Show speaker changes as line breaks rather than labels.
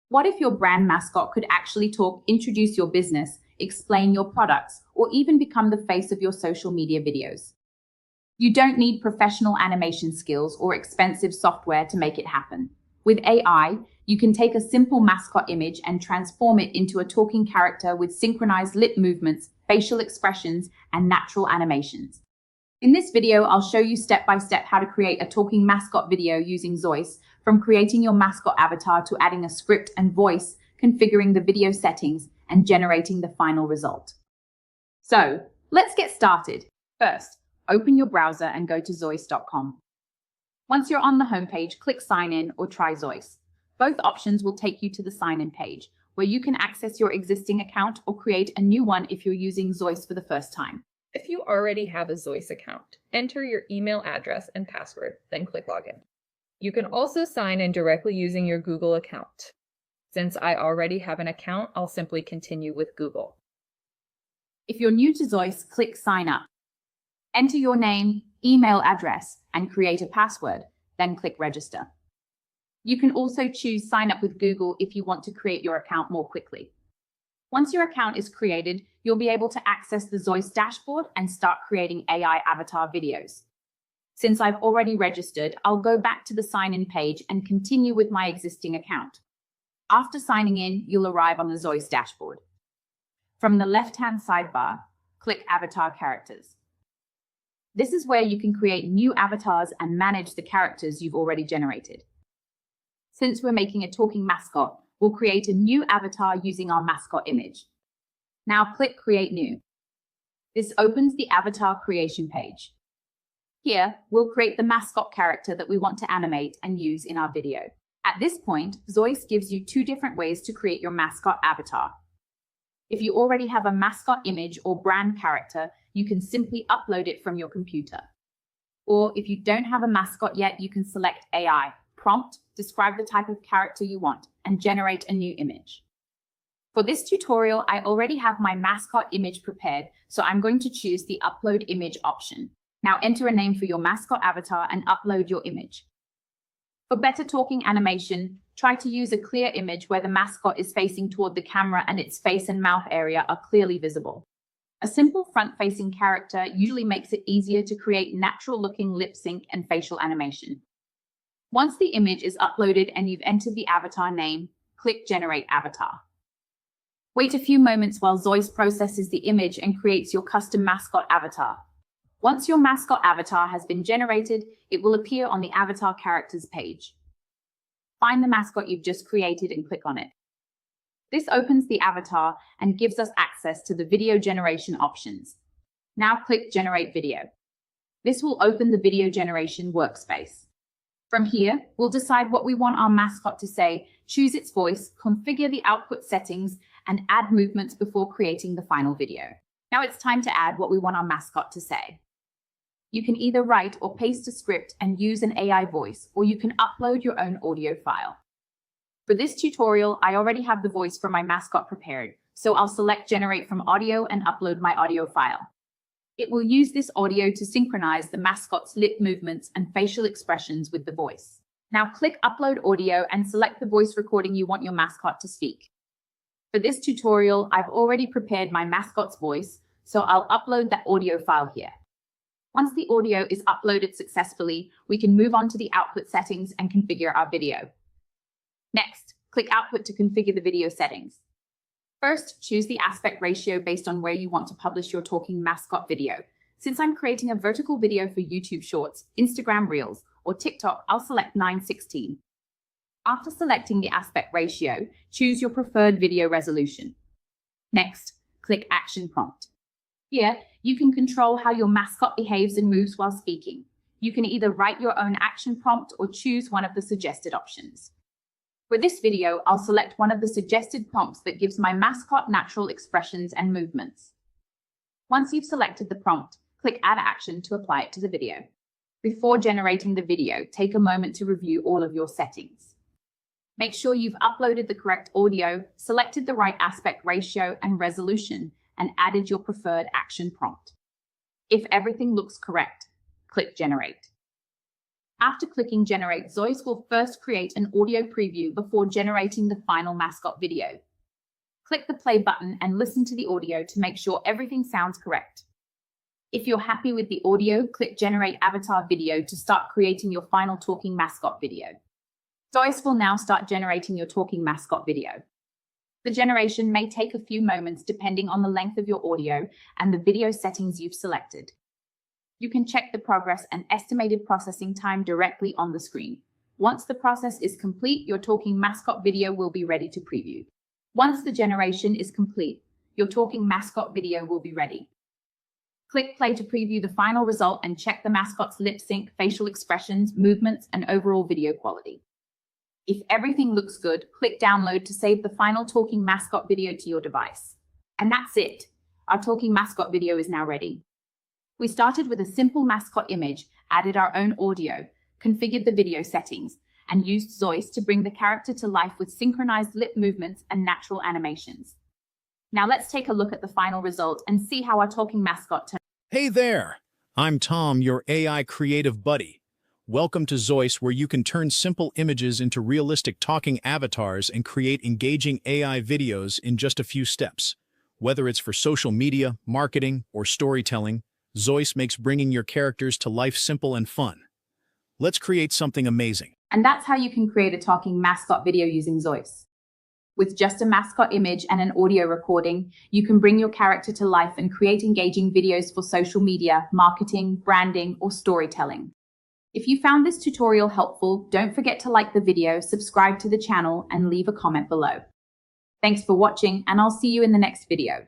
What if your brand mascot could actually talk, introduce your business, explain your products, or even become the face of your social media videos? You don't need professional animation skills or expensive software to make it happen. With AI, you can take a simple mascot image and transform it into a talking character with synchronized lip movements, facial expressions, and natural animations. In this video, I'll show you step by step how to create a talking mascot video using Zoice, from creating your mascot avatar to adding a script and voice, configuring the video settings, and generating the final result. So, let's get started. First, open your browser and go to zoice.com. Once you're on the homepage, click Sign In or try Zoice. Both options will take you to the Sign In page, where you can access your existing account or create a new one if you're using Zoice for the first time.
If you already have a Zoice account, enter your email address and password, then click Login. You can also sign in directly using your Google account. Since I already have an account, I'll simply continue with Google.
If you're new to Zoice, click Sign Up. Enter your name, email address, and create a password, then click Register. You can also choose Sign Up with Google if you want to create your account more quickly. Once your account is created, you'll be able to access the Zoice dashboard and start creating AI avatar videos. Since I've already registered, I'll go back to the sign-in page and continue with my existing account. After signing in, you'll arrive on the Zoice dashboard. From the left-hand sidebar, click Avatar Characters. This is where you can create new avatars and manage the characters you've already generated. Since we're making a talking mascot, we'll create a new avatar using our mascot image. Now click Create New. This opens the avatar creation page. Here, we'll create the mascot character that we want to animate and use in our video. At this point, Zoice gives you two different ways to create your mascot avatar. If you already have a mascot image or brand character, you can simply upload it from your computer. Or if you don't have a mascot yet, you can select AI, prompt, describe the type of character you want, and generate a new image. For this tutorial, I already have my mascot image prepared, so I'm going to choose the Upload Image option. Now enter a name for your mascot avatar and upload your image. For better talking animation, try to use a clear image where the mascot is facing toward the camera and its face and mouth area are clearly visible. A simple front-facing character usually makes it easier to create natural-looking lip sync and facial animation. Once the image is uploaded and you've entered the avatar name, click Generate Avatar. Wait a few moments while Zoice processes the image and creates your custom mascot avatar. Once your mascot avatar has been generated, it will appear on the Avatar Characters page. Find the mascot you've just created and click on it. This opens the avatar and gives us access to the video generation options. Now click Generate Video. This will open the video generation workspace. From here, we'll decide what we want our mascot to say, choose its voice, configure the output settings, and add movements before creating the final video. Now it's time to add what we want our mascot to say. You can either write or paste a script and use an AI voice, or you can upload your own audio file. For this tutorial, I already have the voice for my mascot prepared, so I'll select Generate from Audio and upload my audio file. It will use this audio to synchronize the mascot's lip movements and facial expressions with the voice. Now click Upload Audio and select the voice recording you want your mascot to speak. For this tutorial, I've already prepared my mascot's voice, so I'll upload that audio file here. Once the audio is uploaded successfully, we can move on to the output settings and configure our video. Next, click Output to configure the video settings. First, choose the aspect ratio based on where you want to publish your talking mascot video. Since I'm creating a vertical video for YouTube Shorts, Instagram Reels, or TikTok, I'll select 9:16. After selecting the aspect ratio, choose your preferred video resolution. Next, click Action Prompt. Here, you can control how your mascot behaves and moves while speaking. You can either write your own action prompt or choose one of the suggested options. For this video, I'll select one of the suggested prompts that gives my mascot natural expressions and movements. Once you've selected the prompt, click Add Action to apply it to the video. Before generating the video, take a moment to review all of your settings. Make sure you've uploaded the correct audio, selected the right aspect ratio and resolution, and added your preferred action prompt. If everything looks correct, click Generate. After clicking Generate, Zoice will first create an audio preview before generating the final mascot video. Click the play button and listen to the audio to make sure everything sounds correct. If you're happy with the audio, click Generate Avatar Video to start creating your final talking mascot video. Zoice will now start generating your talking mascot video. The generation may take a few moments depending on the length of your audio and the video settings you've selected. You can check the progress and estimated processing time directly on the screen. Once the process is complete, your talking mascot video will be ready to preview. Once the generation is complete, your talking mascot video will be ready. Click play to preview the final result and check the mascot's lip sync, facial expressions, movements, and overall video quality. If everything looks good, click download to save the final talking mascot video to your device. And that's it. Our talking mascot video is now ready. We started with a simple mascot image, added our own audio, configured the video settings, and used Zoice to bring the character to life with synchronized lip movements and natural animations. Now let's take a look at the final result and see how our talking mascot turned.
Hey there! I'm Tom, your AI creative buddy. Welcome to Zoice, where you can turn simple images into realistic talking avatars and create engaging AI videos in just a few steps. Whether it's for social media, marketing, or storytelling, Zoice makes bringing your characters to life simple and fun. Let's create something amazing.
And that's how you can create a talking mascot video using Zoice. With just a mascot image and an audio recording, you can bring your character to life and create engaging videos for social media, marketing, branding, or storytelling. If you found this tutorial helpful, don't forget to like the video, subscribe to the channel, and leave a comment below. Thanks for watching, and I'll see you in the next video.